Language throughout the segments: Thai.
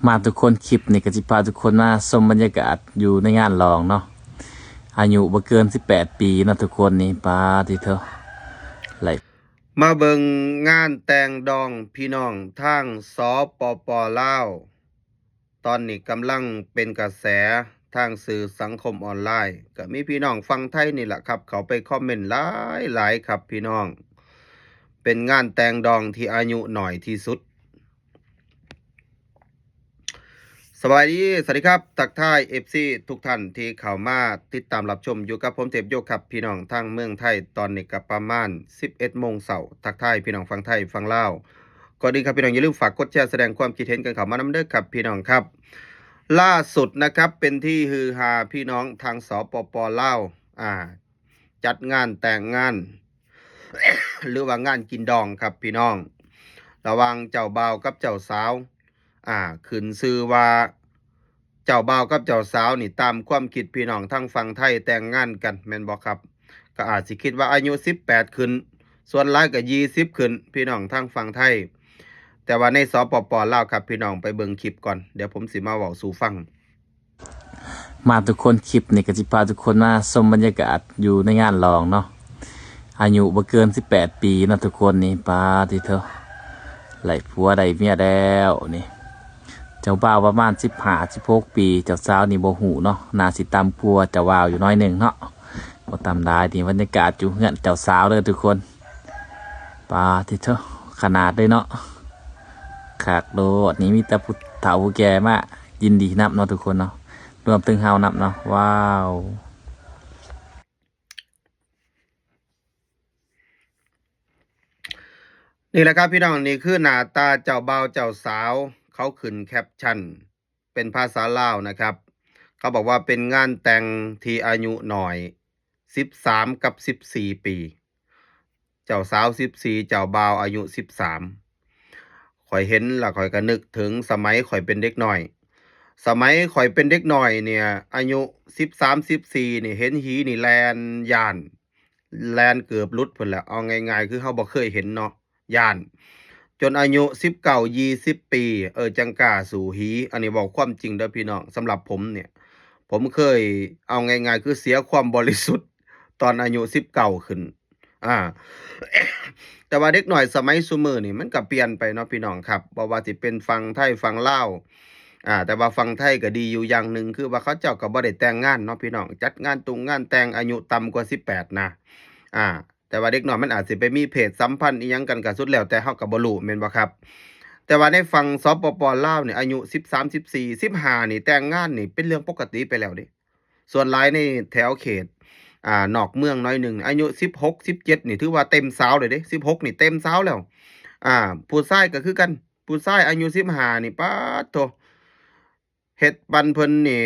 มาทุกคนคลิปนี่ก็จะพาทุกคนมาชมบรรยากาศอยู่ในงานลองเนาะอายุบ่เกิน18 ปีนะทุกคนนี่ปาที่เธอไหลมาเบิงงานแต่งดองพี่น้องทางสปปลาวตอนนี้กำลังเป็นกระแสทางสื่อสังคมออนไลน์ก็มีพี่น้องฟังไทยนี่แหละครับเขาไปคอมเมนต์หลายครับพี่น้องเป็นงานแต่งดองที่อายุหน่อยที่สุดสวัสดีครับทักทาย FC ทุกท่านที่เข้ามาติดตามรับชมอยู่กับผมเทพโยกครับพี่น้องทางเมืองไทยตอนนี้ก็ประมาณ 11 โมงเช้าทักทายพี่น้องฟังไทยฟังลาวก่อนอื่นครับพี่น้องอย่าลืมฝากกดแชร์แสดงความคิดเห็นกันเข้ามานำเด้อครับพี่น้องครับล่าสุดนะครับเป็นที่ฮือฮาพี่น้องทางสปปลาวจัดงานแต่งงาน หรือว่างานกินดองครับพี่น้องระหว่างเจ้าบ่าวกับเจ้าสาวขึ้นชื่อว่าเจ้าบ่าวกับเจ้าสาวนี่ตามความคิดพี่น้องทั้งฝั่งไทยแต่งงานกันแม่นบ่ครับก็อาจสิคิดว่าอายุ18ขึ้นส่วนหลายก็20ขึ้นพี่น้องทั้งฝั่งไทยแต่ว่าในสปปลาวครับพี่น้องไปเบิ่งคลิปก่อนเดี๋ยวผมสิมาเว้าสู่ฟังมาทุกคนคลิปนี่ก็จะพาทุกคนมาชมบรรยากาศอยู่ในงานลองเนาะอายุบ่เกิน18 ปีนะทุกคนนี่ปาที่เธอไหลผัวได้เมียแล้วนี่เจ้าบ่าวประมาณ15-16 ปีเจ้าสาวนี่บ่หูเนาะน่าสิตามผัวเจ้าบ่าวอยู่น้อยหนึ่งเนาะบ่ตามได้ที่บรรยากาศอยู่เฮือนเจ้าสาวเลยทุกคนปาที่เธอขนาดเลยเนาะขากโลดนี้มีแต่ผู้เฒ่าผู้แก่มายินดีนับเนาะทุกคนเนาะรวมถึงเฮานับเนาะว้าวนี่แหละครับพี่น้องนี่คือหน้าตาเจ้าบ่าวเจ้าสาวเขาขึ้นแคปชั่นเป็นภาษาลาวนะครับเขาบอกว่าเป็นงานแต่งที่อายุหน่อย13กับ14ปีเจ้าสาว14เจ้าบ่าวอายุ13ข่อยเห็นแล้วข่อยก็นึกถึงสมัยข่อยเป็นเด็กน้อยสมัยข่อยเป็นเด็กน้อยเนี่ยอายุ13-14นี่เห็นหีนี่แล่นย้านแล่นเกือบหลุดพุ่นแหละเอาง่ายๆคือเราบ่เคยเห็นเนาะย้านจนอายุ19-20ปีจังกล้าสู่หีอันนี้เว้าความจริงเด้อพี่น้องสำหรับผมเนี่ยผมเคยเอาง่ายๆคือเสียความบริสุทธิ์ตอนอายุ19ขึ้นอา แต่ว่าเด็กน้อยสมัยซุมื้อนี่มันก็เปลี่ยนไปเนาะพี่น้องครับบ่ว่าสิเป็นฝั่งไทยฝั่งลาวแต่ว่าฝั่งไทยก็ดีอยู่อย่างหนึ่งคือว่าเขาเจ้าก็บ่ได้แต่งงานเนาะพี่น้องจัดงานตุงงานแต่งอายุต่ำกว่า18นะอ่าแต่ว่าเด็กน้อยมันอาจสิไปมีเพศสัมพันธ์อิหยังกันก็สุดแล้วแต่เฮาก็บ่รู้แม่นบ่ครับแต่ว่าในฝั่งสปปลาวนี่อายุ13 14 15นี่แต่งงานนี่เป็นเรื่องปกติไปแล้วเดะส่วนหลายในแถวเขตนอกเมืองน้อยหนึ่งอายุ16 17นี่ถือว่าเต็มสาวเลยเด้16นี่เต็มสาวแล้วอ่าผู้ชายก็คือกันผู้ชายอายุ15นี่ป๊าดโธเฮ็ดปันเพิ่นนี่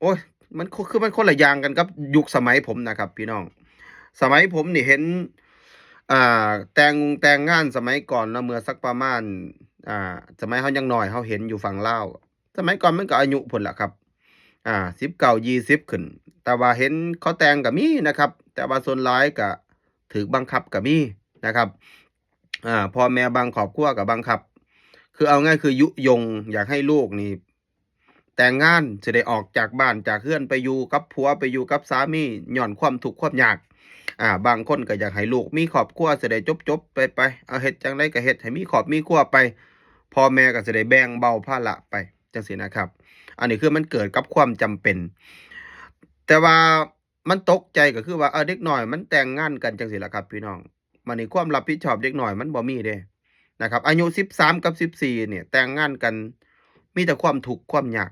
โอ๊ยมันคนละอย่างกันกับยุคสมัยผมนะครับพี่น้องสมัยผมนี่เห็นแต่งงานสมัยก่อนเนาะเมื่อสักประมาณสมัยเฮายังน้อยเฮาเห็นอยู่ฝั่งลาวสมัยก่อนมันก็อายุพุ่นล่ะครับ19 20ขึ้นแต่ว่าเห็นเขาแต่งก็มีนะครับแต่ว่าส่วนหลายก็ถูกบังคับก็มีนะครับพ่อแม่บางครอบครัวก็บังคับคือเอาง่ายคือยุยงอยากให้ลูกนี่แต่งงานสิได้ออกจากบ้านจากเรือนไปอยู่กับผัวไปอยู่กับสามีญ้อนความทุกข์ความยากบางคนก็อยากให้ลูกมีครอบครัวสิได้จบๆไปเอาเฮ็ดจั่งใดก็เฮ็ดให้มีครอบมีครัวไปพ่อแม่ก็สิได้แบ่งเบาภาระไปจังซี้นะครับอันนี้คือมันเกิดกับความจำเป็น แต่ว่ามันตกใจก็คือว่าเด็กน้อยมันแต่งงานกันจังซี้ล่ะครับพี่น้องบัดนี้ความรับผิดชอบเด็กน้อยมันบ่มีเดะนะครับอายุ13กับ14เนี่ยแต่งงานกันมีแต่ความทุกข์ความยาก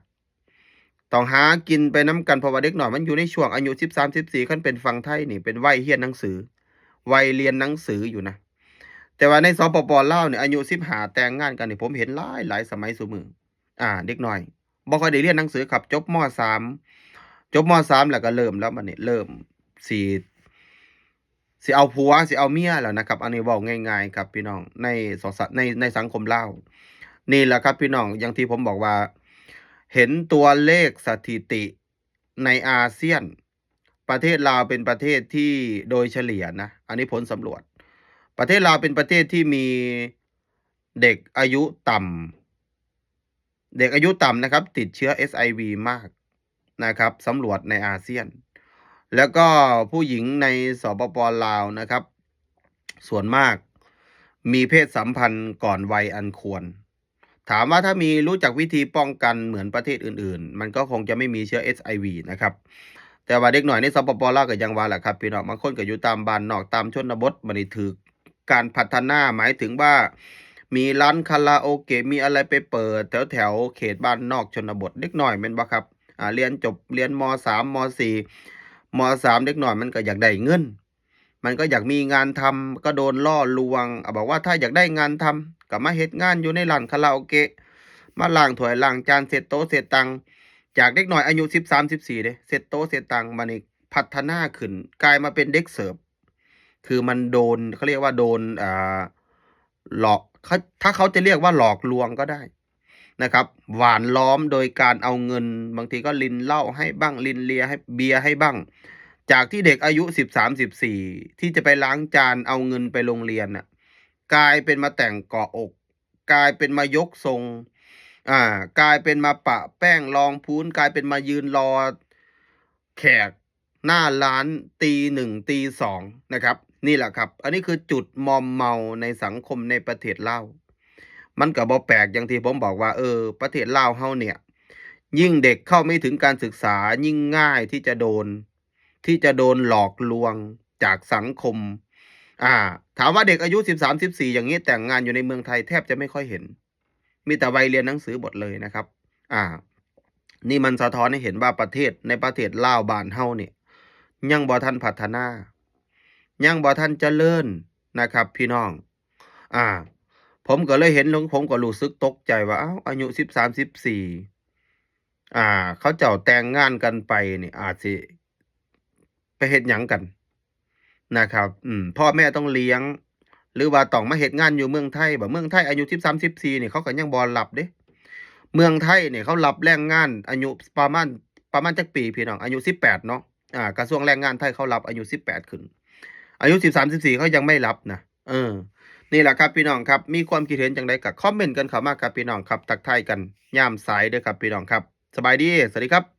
ต้องหากินไปนำกันเพราะว่าเด็กน้อยมันอยู่ในช่วงอายุ13-14คันเป็นฝั่งไทยนี่เป็นวัยเรียนหนังสือวัยเรียนหนังสืออยู่นะแต่ว่าในสปปลาวเนี่ยอายุ15แต่งงานกันนี่ผมเห็นหลายสมัยซุมื้อเด็กน้อยบ่ค่อยได้เรียนหนังสือครับจบม3จบม3แล้วก็เริ่มแล้วบัดนี้เริ่มสิสิเอาผัวสิเอาเมียแล้วนะครับอันนี้เว้าง่ายๆครับพี่น้องในสสในสังคมลาวนี่แหละครับพี่น้องอย่างที่ผมบอกว่าเห็นตัวเลขสถิติในอาเซียนประเทศลาวเป็นประเทศที่โดยเฉลี่ยนะอันนี้ผลสำรวจประเทศลาวเป็นประเทศที่มีเด็กอายุต่ เด็กอายุต่ำนะครับติดเชื้อ SIV มากนะครับสำรวจในอาเซียน แล้วก็ผู้หญิงในสปป.ลาวนะครับส่วนมากมีเพศสัมพันธ์ก่อนวัยอันควร ถามว่าถ้ามีรู้จักวิธีป้องกันเหมือนประเทศอื่นๆมันก็คงจะไม่มีเชื้อ SIV นะครับแต่ว่าเด็กหน่อยในสปป.ลาวก็ยังว่าแหละครับพี่น้องบางคนก็อยู่ตามบ้านนอกตามชนบทบ่ได้ถูกการพัฒนาหมายถึงว่ามีร้านคาราโอเกะมีอะไรไปเปิดแถวเขตบ้านนอกชนบทเด็กน้อยแม่นบ่ครับเรียนจบเรียนม3ม4ม3เด็กน้อยมันก็อยากได้เงินมันก็อยากมีงานทำก็โดนล่อลวงบอกว่าถ้าอยากได้งานทำก็มาเฮ็ดงานอยู่ในร้านคาราโอเกะมาล้างถ้วยล้างจานเสร็จโต๊ะเสร็จตังจากเด็กน้อยอายุ13-14เด้เสร็จโต๊ะเสร็จตังมานี่พัฒนาขึ้นกลายมาเป็นเด็กเสิร์ฟคือมันโดนเขาเรียกว่าโดนหลอกถ้าเขาจะเรียกว่าหลอกลวงก็ได้นะครับหวานล้อมโดยการเอาเงินบางทีก็ลินเหล้าให้บ้างลินเลียให้เบียร์ให้บ้างจากที่เด็กอายุ13-14ที่จะไปล้างจานเอาเงินไปโรงเรียนน่ะกลายเป็นมาแต่งเกาะอกกลายเป็นมายกทรงกลายเป็นมาปะแป้งรองพื้นกลายเป็นมายืนรอแขกหน้าร้านตีหนึ่งตีสองนะครับนี่แหละครับอันนี้คือจุดมอมเมาในสังคมในประเทศลาวมันก็บ่แปลกอย่างที่ผมบอกว่าประเทศลาวเฮาเนี่ยยิ่งเด็กเข้าไม่ถึงการศึกษายิ่งง่ายที่จะโดนหลอกลวงจากสังคมถามว่าเด็กอายุ13-14อย่างนี้แต่งงานอยู่ในเมืองไทยแทบจะไม่ค่อยเห็นมีแต่วัยเรียนหนังสือหมดเลยนะครับนี่มันสะท้อนให้เห็นว่าประเทศลาวบ้านเฮาเนี่ยยังบ่ทันพัฒนายังบ่ทันเจริญนะครับพี่น้องผมก็เลยเห็นผมก็รู้สึกตกใจว่าอ้าวอายุ13-14เขาเจ้าแต่งงานกันไปนี่อาจสิไปเฮ็ดหยังกันนะครับพ่อแม่ต้องเลี้ยงหรือว่าต้องมาเฮ็ดงานอยู่เมืองไทยเมืองไทยอายุ13-14นี่เขาก็ยังบ่รับเด้เมืองไทยเนี่ยเขารับแรงงานอายุประมาณจักปีพี่น้องอายุ18เนาะกระทรวงแรงงานไทยเขารับอายุ18ขึ้นอายุ13-14เขายังไม่รับนะนี่แหละครับพี่น้องครับมีความคิดเห็นจังไดก็คอมเมนต์กันเข้ามาครับพี่น้องครับทักทายกันยามสายเด้อครับพี่น้องครับสบายดีสวัสดีครับ